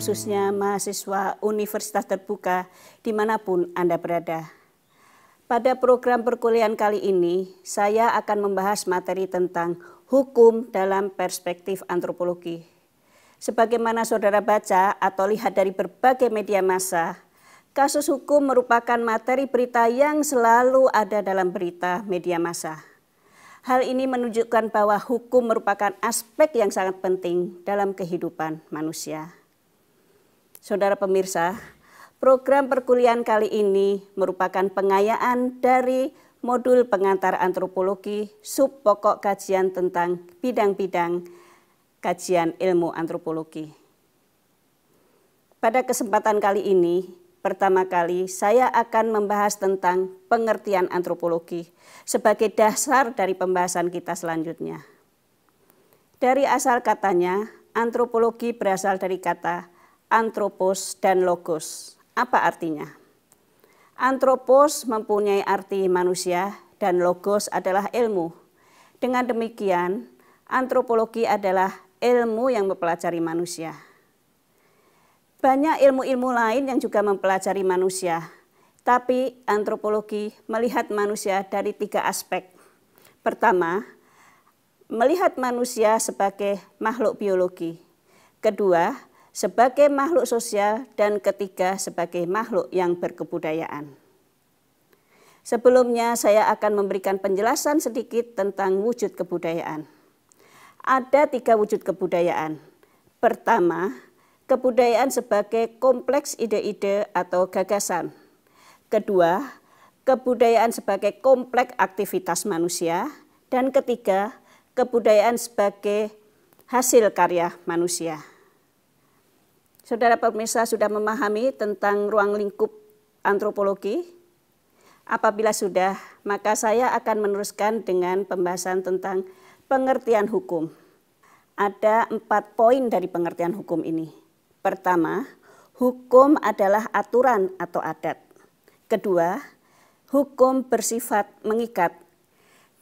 khususnya mahasiswa Universitas Terbuka dimanapun Anda berada. Pada program perkuliahan kali ini, saya akan membahas materi tentang hukum dalam perspektif antropologi. Sebagaimana saudara baca atau lihat dari berbagai media massa, kasus hukum merupakan materi berita yang selalu ada dalam berita media massa. Hal ini menunjukkan bahwa hukum merupakan aspek yang sangat penting dalam kehidupan manusia. Saudara pemirsa, program perkuliahan kali ini merupakan pengayaan dari modul pengantar antropologi sub pokok kajian tentang bidang-bidang kajian ilmu antropologi. Pada kesempatan kali ini, pertama kali saya akan membahas tentang pengertian antropologi sebagai dasar dari pembahasan kita selanjutnya. Dari asal katanya, antropologi berasal dari kata anthropos dan logos. Apa artinya? Anthropos mempunyai arti manusia dan logos adalah ilmu. Dengan demikian, antropologi adalah ilmu yang mempelajari manusia. Banyak ilmu-ilmu lain yang juga mempelajari manusia, tapi antropologi melihat manusia dari 3 aspek. Pertama, melihat manusia sebagai makhluk biologi. Kedua, sebagai makhluk sosial. Dan ketiga, sebagai makhluk yang berkebudayaan. Sebelumnya saya akan memberikan penjelasan sedikit tentang wujud kebudayaan. Ada 3 wujud kebudayaan. Pertama, kebudayaan sebagai kompleks ide-ide atau gagasan. Kedua, kebudayaan sebagai kompleks aktivitas manusia. Dan ketiga, kebudayaan sebagai hasil karya manusia. Saudara pemirsa sudah memahami tentang ruang lingkup antropologi? Apabila sudah, maka saya akan meneruskan dengan pembahasan tentang pengertian hukum. Ada 4 poin dari pengertian hukum ini. Pertama, hukum adalah aturan atau adat. Kedua, hukum bersifat mengikat.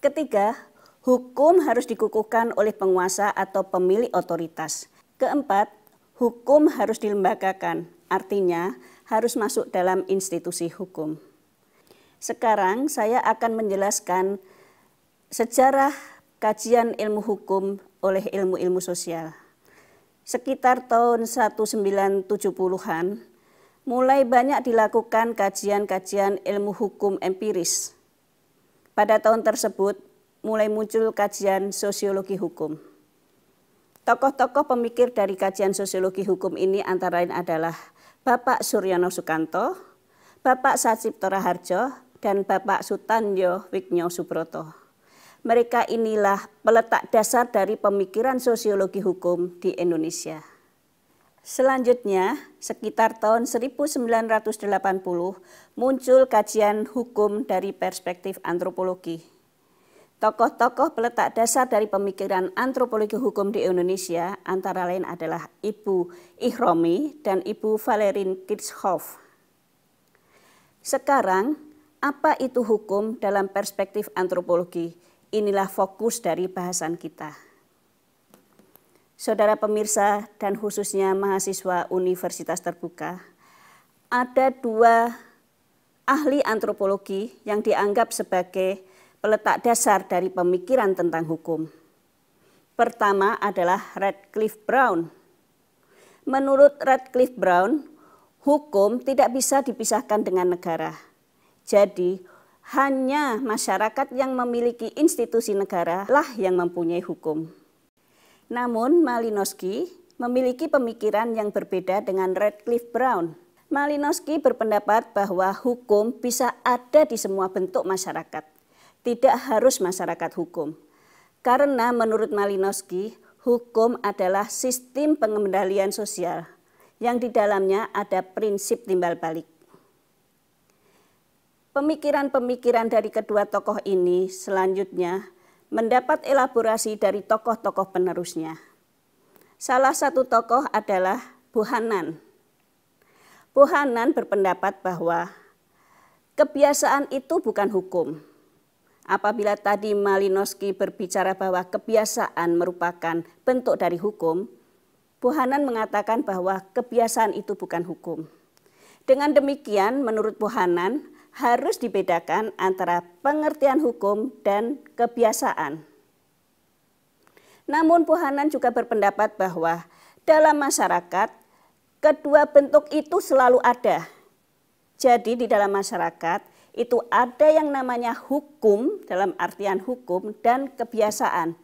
Ketiga, hukum harus dikukuhkan oleh penguasa atau pemilik otoritas. Keempat, hukum harus dilembagakan, artinya harus masuk dalam institusi hukum. Sekarang saya akan menjelaskan sejarah kajian ilmu hukum oleh ilmu-ilmu sosial. Sekitar tahun 1970-an, mulai banyak dilakukan kajian-kajian ilmu hukum empiris. Pada tahun tersebut, mulai muncul kajian sosiologi hukum. Tokoh-tokoh pemikir dari kajian sosiologi hukum ini antara lain adalah Bapak Suryono Sukanto, Bapak Sacipto Raharjo, dan Bapak Sutanjo Wigno Subroto. Mereka inilah peletak dasar dari pemikiran sosiologi hukum di Indonesia. Selanjutnya, sekitar tahun 1980 muncul kajian hukum dari perspektif antropologi. Tokoh-tokoh peletak dasar dari pemikiran antropologi hukum di Indonesia antara lain adalah Ibu Ihromi dan Ibu Valerin Kirchhoff. Sekarang, apa itu hukum dalam perspektif antropologi? Inilah fokus dari bahasan kita. Saudara pemirsa dan khususnya mahasiswa Universitas Terbuka, ada 2 ahli antropologi yang dianggap sebagai peletak dasar dari pemikiran tentang hukum. Pertama adalah Radcliffe Brown. Menurut Radcliffe Brown, hukum tidak bisa dipisahkan dengan negara. Jadi, hanya masyarakat yang memiliki institusi negara lah yang mempunyai hukum. Namun Malinowski memiliki pemikiran yang berbeda dengan Radcliffe Brown. Malinowski berpendapat bahwa hukum bisa ada di semua bentuk masyarakat, tidak harus masyarakat hukum. Karena menurut Malinowski, hukum adalah sistem pengendalian sosial yang di dalamnya ada prinsip timbal balik. Pemikiran-pemikiran dari kedua tokoh ini selanjutnya mendapat elaborasi dari tokoh-tokoh penerusnya. Salah satu tokoh adalah Bohannan. Bohannan berpendapat bahwa kebiasaan itu bukan hukum. Apabila tadi Malinowski berbicara bahwa kebiasaan merupakan bentuk dari hukum, Bohannan mengatakan bahwa kebiasaan itu bukan hukum. Dengan demikian, menurut Bohannan, harus dibedakan antara pengertian hukum dan kebiasaan. Namun Bohannan juga berpendapat bahwa dalam masyarakat, kedua bentuk itu selalu ada. Jadi di dalam masyarakat itu ada yang namanya hukum dalam artian hukum dan kebiasaan.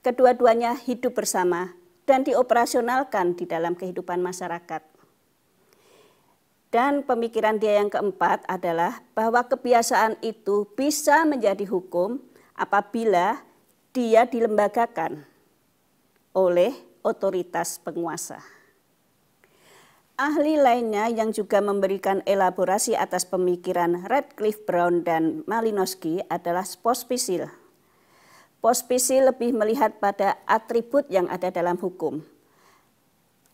Kedua-duanya hidup bersama dan dioperasionalkan di dalam kehidupan masyarakat. Dan pemikiran dia yang keempat adalah bahwa kebiasaan itu bisa menjadi hukum apabila dia dilembagakan oleh otoritas penguasa. Ahli lainnya yang juga memberikan elaborasi atas pemikiran Radcliffe Brown dan Malinowski adalah Pospisil. Pospisil lebih melihat pada atribut yang ada dalam hukum.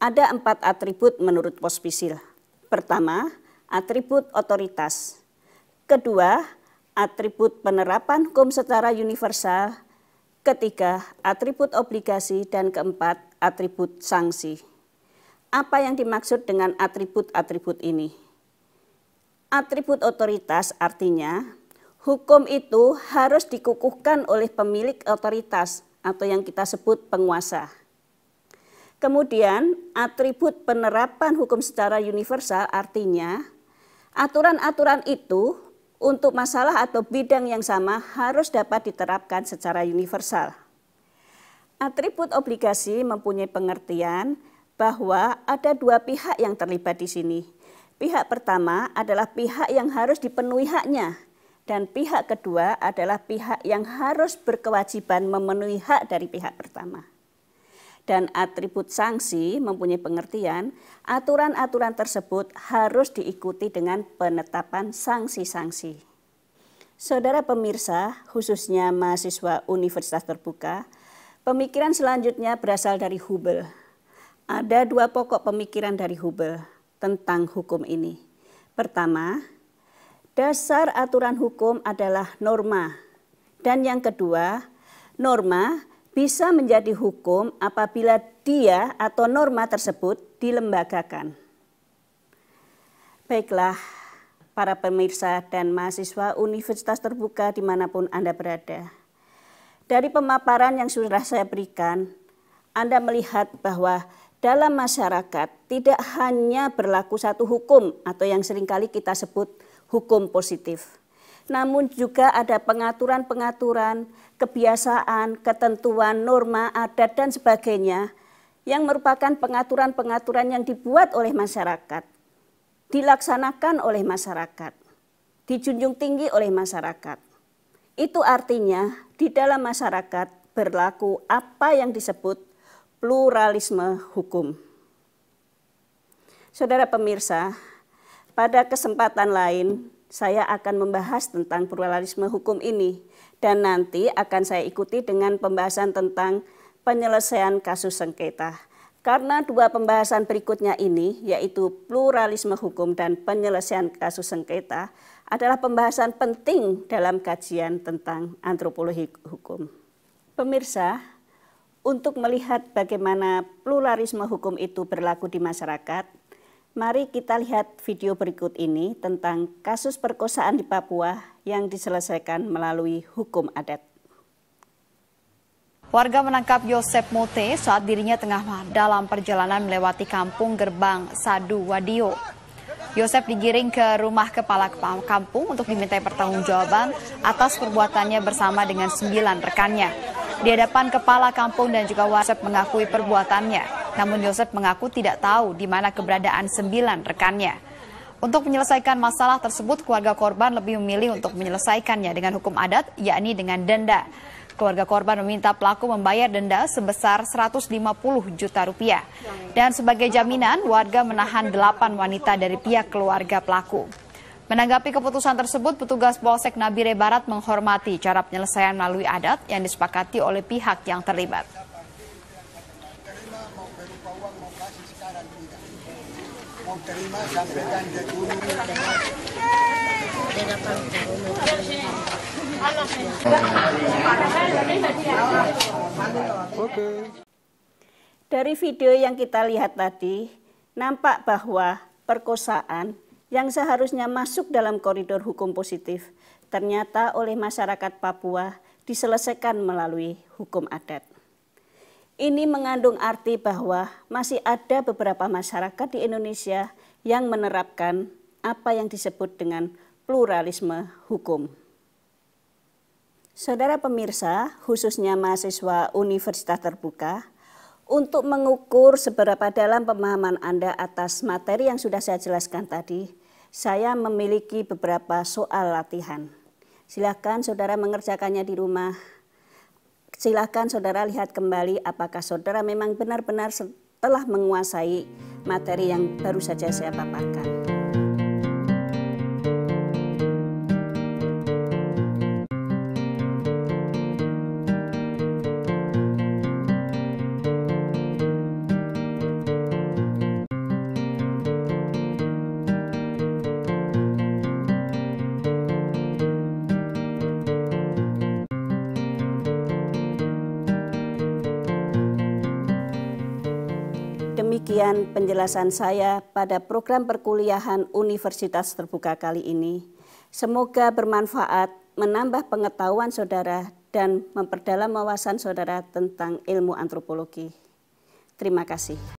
Ada 4 atribut menurut Pospisil. Pertama, atribut otoritas. Kedua, atribut penerapan hukum secara universal. Ketiga, atribut obligasi. Dan keempat, atribut sanksi. Apa yang dimaksud dengan atribut-atribut ini? Atribut otoritas artinya hukum itu harus dikukuhkan oleh pemilik otoritas atau yang kita sebut penguasa. Kemudian atribut penerapan hukum secara universal artinya aturan-aturan itu untuk masalah atau bidang yang sama harus dapat diterapkan secara universal. Atribut obligasi mempunyai pengertian bahwa ada 2 pihak yang terlibat di sini. Pihak pertama adalah pihak yang harus dipenuhi haknya, dan pihak kedua adalah pihak yang harus berkewajiban memenuhi hak dari pihak pertama. Dan atribut sanksi mempunyai pengertian, aturan-aturan tersebut harus diikuti dengan penetapan sanksi-sanksi. Saudara pemirsa, khususnya mahasiswa Universitas Terbuka, pemikiran selanjutnya berasal dari Hubel. Ada 2 pokok pemikiran dari Hubel tentang hukum ini. Pertama, dasar aturan hukum adalah norma. Dan yang kedua, norma bisa menjadi hukum apabila dia atau norma tersebut dilembagakan. Baiklah, para pemirsa dan mahasiswa Universitas Terbuka dimanapun Anda berada. Dari pemaparan yang sudah saya berikan, Anda melihat bahwa dalam masyarakat tidak hanya berlaku satu hukum atau yang seringkali kita sebut hukum positif. Namun juga ada pengaturan-pengaturan, kebiasaan, ketentuan, norma, adat, dan sebagainya yang merupakan pengaturan-pengaturan yang dibuat oleh masyarakat, dilaksanakan oleh masyarakat, dijunjung tinggi oleh masyarakat. Itu artinya di dalam masyarakat berlaku apa yang disebut pluralisme hukum. Saudara pemirsa, pada kesempatan lain saya akan membahas tentang pluralisme hukum ini dan nanti akan saya ikuti dengan pembahasan tentang penyelesaian kasus sengketa. Karena 2 pembahasan berikutnya ini yaitu pluralisme hukum dan penyelesaian kasus sengketa adalah pembahasan penting dalam kajian tentang antropologi hukum. Pemirsa, untuk melihat bagaimana pluralisme hukum itu berlaku di masyarakat, mari kita lihat video berikut ini tentang kasus perkosaan di Papua yang diselesaikan melalui hukum adat. Warga menangkap Yosep Mote saat dirinya tengah dalam perjalanan melewati kampung Gerbang Sadu Wadio. Yosep digiring ke rumah kepala kampung untuk dimintai pertanggungjawaban atas perbuatannya bersama dengan 9 rekannya. Di hadapan kepala kampung dan juga Yosep mengakui perbuatannya. Namun Yosep mengaku tidak tahu di mana keberadaan 9 rekannya. Untuk menyelesaikan masalah tersebut, keluarga korban lebih memilih untuk menyelesaikannya dengan hukum adat, yakni dengan denda. Keluarga korban meminta pelaku membayar denda sebesar 150 juta rupiah. Dan sebagai jaminan, warga menahan 8 wanita dari pihak keluarga pelaku. Menanggapi keputusan tersebut, petugas Polsek Nabire Barat menghormati cara penyelesaian melalui adat yang disepakati oleh pihak yang terlibat. Dari video yang kita lihat tadi, nampak bahwa perkosaan yang seharusnya masuk dalam koridor hukum positif, ternyata oleh masyarakat Papua diselesaikan melalui hukum adat. Ini mengandung arti bahwa masih ada beberapa masyarakat di Indonesia yang menerapkan apa yang disebut dengan pluralisme hukum. Saudara pemirsa, khususnya mahasiswa Universitas Terbuka, untuk mengukur seberapa dalam pemahaman Anda atas materi yang sudah saya jelaskan tadi, saya memiliki beberapa soal latihan. Silakan saudara mengerjakannya di rumah. Silakan saudara lihat kembali apakah saudara memang benar-benar telah menguasai materi yang baru saja saya paparkan. Demikian penjelasan saya pada program perkuliahan Universitas Terbuka kali ini. Semoga bermanfaat, menambah pengetahuan saudara, dan memperdalam wawasan saudara tentang ilmu antropologi. Terima kasih.